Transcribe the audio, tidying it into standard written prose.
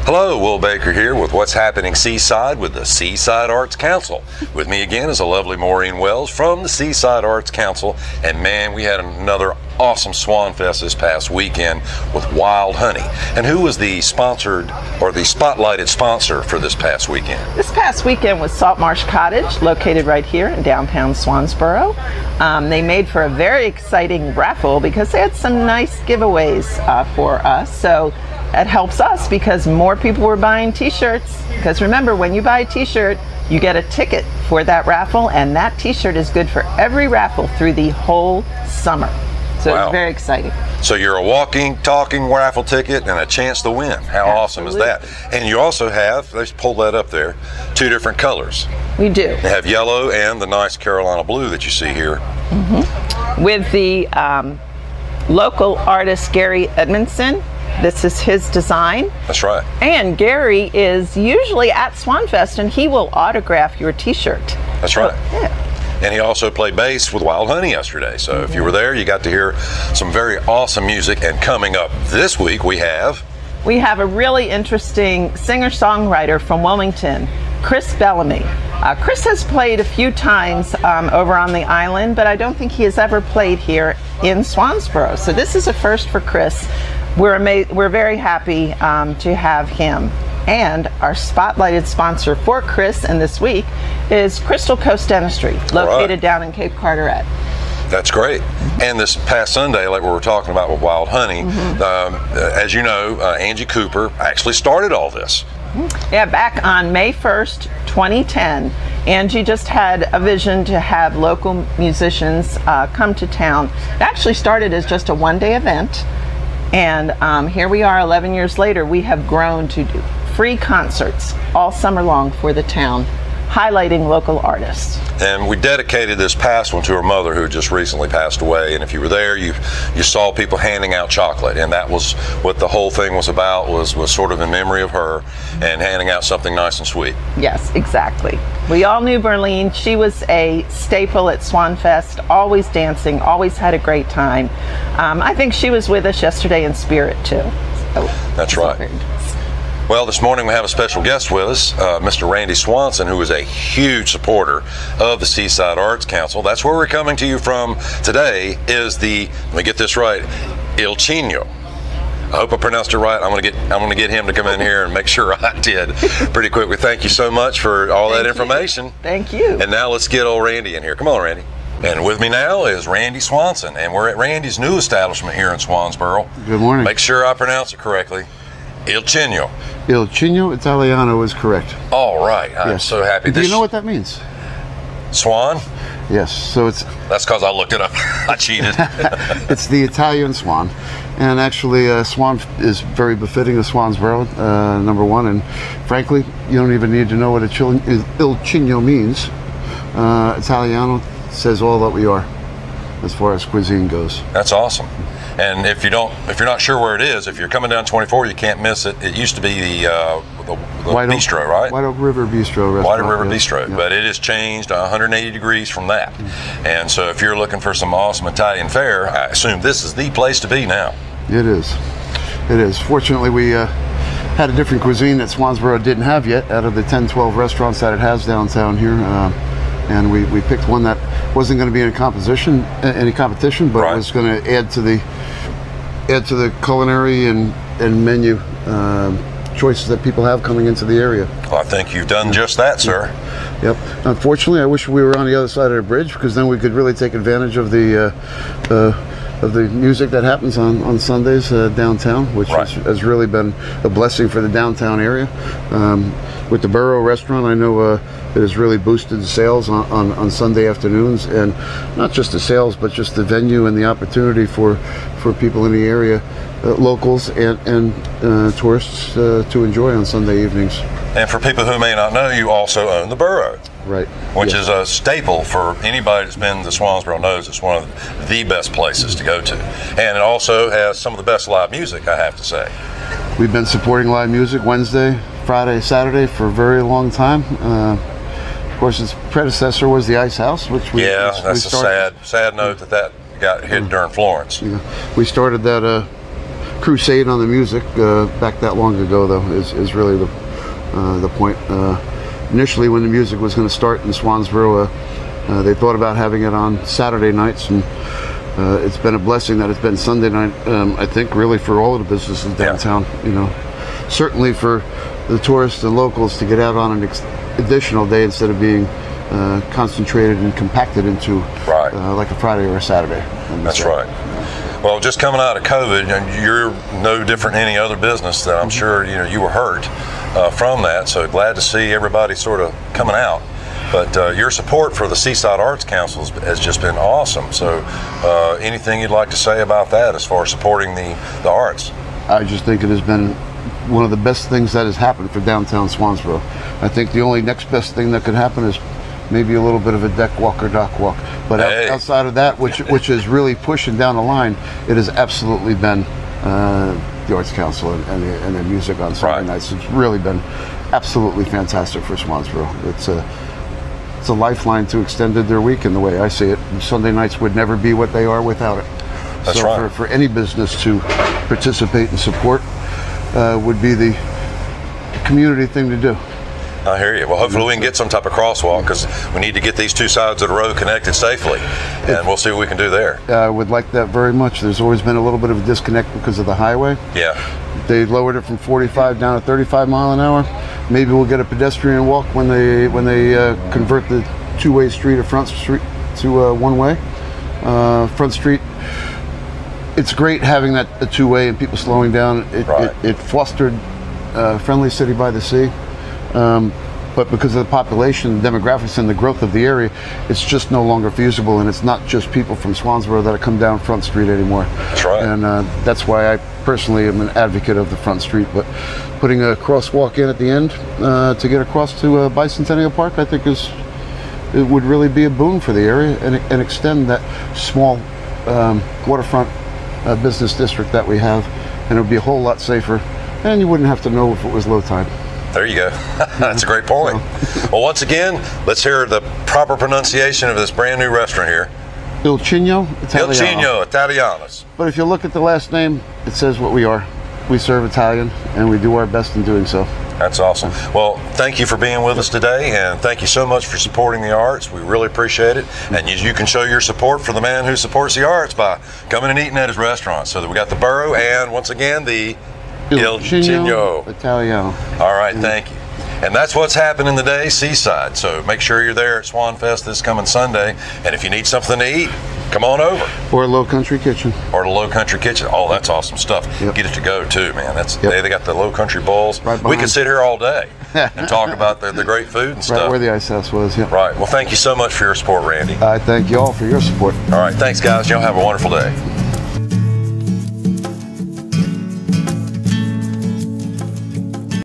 Hello, Will Baker here with What's Happening Seaside with the Seaside Arts Council. With me again is a lovely Maureen Wells from the Seaside Arts Council. And man, we had another awesome Swan Fest this past weekend with Wild Honey. And who was the sponsored or the spotlighted sponsor for this past weekend? This past weekend was Salt Marsh Cottage, located right here in downtown Swansboro. They made for a very exciting raffle because they had some nice giveaways for us. So it helps us because more people were buying t-shirts. Because remember, when you buy a t-shirt, you get a ticket for that raffle, and that t-shirt is good for every raffle through the whole summer. So wow. It's very exciting. So you're a walking, talking raffle ticket and a chance to win. How awesome is that? And you also have, let's pull that up there, 2 different colors. We do. They have yellow and the nice Carolina blue that you see here. Mm-hmm. With the local artist Gary Edmondson. This is his design. That's right. And Gary is usually at Swanfest, and he will autograph your t-shirt. That's right. Yeah. And he also played bass with Wild Honey yesterday. So if you were there, you got to hear some very awesome music. And coming up this week, we have a really interesting singer-songwriter from Wilmington, Chris Bellamy. Chris has played a few times over on the island, but I don't think he has ever played here in Swansboro. So this is a first for Chris. We're very happy to have him. And our spotlighted sponsor for Chris and this week is Crystal Coast Dentistry, located down in Cape Carteret. That's great. And this past Sunday, like we were talking about with Wild Honey, as you know, Angie Cooper actually started all this. Yeah, back on May 1st, 2010, Angie just had a vision to have local musicians come to town. It actually started as just a one-day event. And here we are 11 years later. We have grown to do free concerts all summer long for the town, highlighting local artists. And we dedicated this past one to her mother, who just recently passed away. And if you were there, you saw people handing out chocolate, and that was what the whole thing was about, was sort of in memory of her and handing out something nice and sweet. Yes, exactly. We all knew Berlene. She was a staple at Swanfest, always dancing, always had a great time. I think she was with us yesterday in spirit too. So, that's right. Well, this morning we have a special guest with us, Mr. Randy Swanson, who is a huge supporter of the Seaside Arts Council. That's where we're coming to you from today, is the, let me get this right, Il Chino. I hope I pronounced it right. I'm gonna get him to come in here and make sure I did pretty quickly. Thank you so much for all that information. Thank you. And now let's get old Randy in here. Come on, Randy. And with me now is Randy Swanson, and we're at Randy's new establishment here in Swansboro. Good morning. Make sure I pronounce it correctly. Il Chino. Il Chino Italiano is correct. All right. I'm so happy. Do you know what that means? Swan? Yes. So it's... That's because I looked it up. I cheated. It's the Italian swan. And actually, swan is very befitting of Swansboro, number one. And frankly, you don't even need to know what Il Chino means. Italiano says all that we are as far as cuisine goes. That's awesome. And if you're not sure where it is, if you're coming down 24, you can't miss it. It used to be the bistro, right? White Oak River Bistro restaurant. White Oak River Bistro, but it has changed 180 degrees from that. And so if you're looking for some awesome Italian fare, I assume this is the place to be now. It is. It is. Fortunately, we had a different cuisine that Swansboro didn't have yet out of the 10, 12 restaurants that it has downtown here. And we picked one that wasn't going to be in any competition, but was going to add to the culinary and menu choices that people have coming into the area. Well, I think you've done just that, sir. Yep. Unfortunately, I wish we were on the other side of the bridge, because then we could really take advantage of the music that happens on Sundays downtown, which has really been a blessing for the downtown area. With the Boro Restaurant, I know it has really boosted the sales on Sunday afternoons, and not just the sales, but just the venue and the opportunity for people in the area, locals and tourists, to enjoy on Sunday evenings. And for people who may not know, you also own the Boro. Right. Which is a staple for anybody that's been to Swansboro knows it's one of the best places to go to. And it also has some of the best live music, I have to say. We've been supporting live music Wednesday, Friday, Saturday for a very long time. Of course, its predecessor was the Ice House, which we that's a sad note that got hit during Florence. We started that crusade on the music back that long ago, though, is really the point. Initially, when the music was going to start in Swansboro, they thought about having it on Saturday nights, and it's been a blessing that it's been Sunday night. I think really for all of the businesses downtown, you know, certainly for the tourists and locals to get out on an additional day instead of being concentrated and compacted into like a Friday or a Saturday. That's right. Well, just coming out of COVID, and you're no different than any other business that I'm sure you were hurt from that. So glad to see everybody sort of coming out. But your support for the Seaside Arts Council has just been awesome. So anything you'd like to say about that as far as supporting the arts? I just think it has been one of the best things that has happened for downtown Swansboro. I think the only next best thing that could happen is maybe a little bit of a deck walk or dock walk. But outside of that, which is really pushing down the line, it has absolutely been the Arts Council and the music on Sunday nights. It's really been absolutely fantastic for Swansboro. It's a lifeline to extended their weekend, the way I see it. And Sunday nights would never be what they are without it. That's right. For any business to participate and support would be the community thing to do. I hear you. Well, hopefully we can get some type of crosswalk, because we need to get these two sides of the road connected safely, and we'll see what we can do there. I would like that very much. There's always been a little bit of a disconnect because of the highway. Yeah. They lowered it from 45 down to 35 mile an hour. Maybe we'll get a pedestrian walk when they convert the two-way street or Front Street to one-way. Front Street, it's great having that a two-way and people slowing down. It fostered a friendly city by the sea. But because of the population, the demographics, and the growth of the area, it's just no longer feasible, and it's not just people from Swansboro that come down Front Street anymore. That's right. And that's why I personally am an advocate of the Front Street. But putting a crosswalk in at the end to get across to Bicentennial Park, I think it would really be a boon for the area, and extend that small waterfront business district that we have, and it would be a whole lot safer, and you wouldn't have to know if it was low tide. There you go. That's a great point. Well, once again, let's hear the proper pronunciation of this brand new restaurant here. Il Cigno Italiano. Il Cigno Italianos. But if you look at the last name, it says what we are. We serve Italian, and we do our best in doing so. That's awesome. Well, thank you for being with us today, and thank you so much for supporting the arts. We really appreciate it. And you can show your support for the man who supports the arts by coming and eating at his restaurant. So that we got the Boro, and once again, the Il Cigno Italiano. All right, thank you. And that's what's happening today, Seaside. So make sure you're there at Swan Fest this coming Sunday. And if you need something to eat, come on over. Or a Low Country Kitchen. Or the Low Country Kitchen. Oh, that's awesome stuff. Yep. Get it to go too, man. They got the Low Country bowls. Right, we could sit here all day and talk about the great food and stuff. Right where the ice house was, yeah. Right. Well, thank you so much for your support, Randy. I thank you all for your support. All right. Thanks, guys. Y'all have a wonderful day.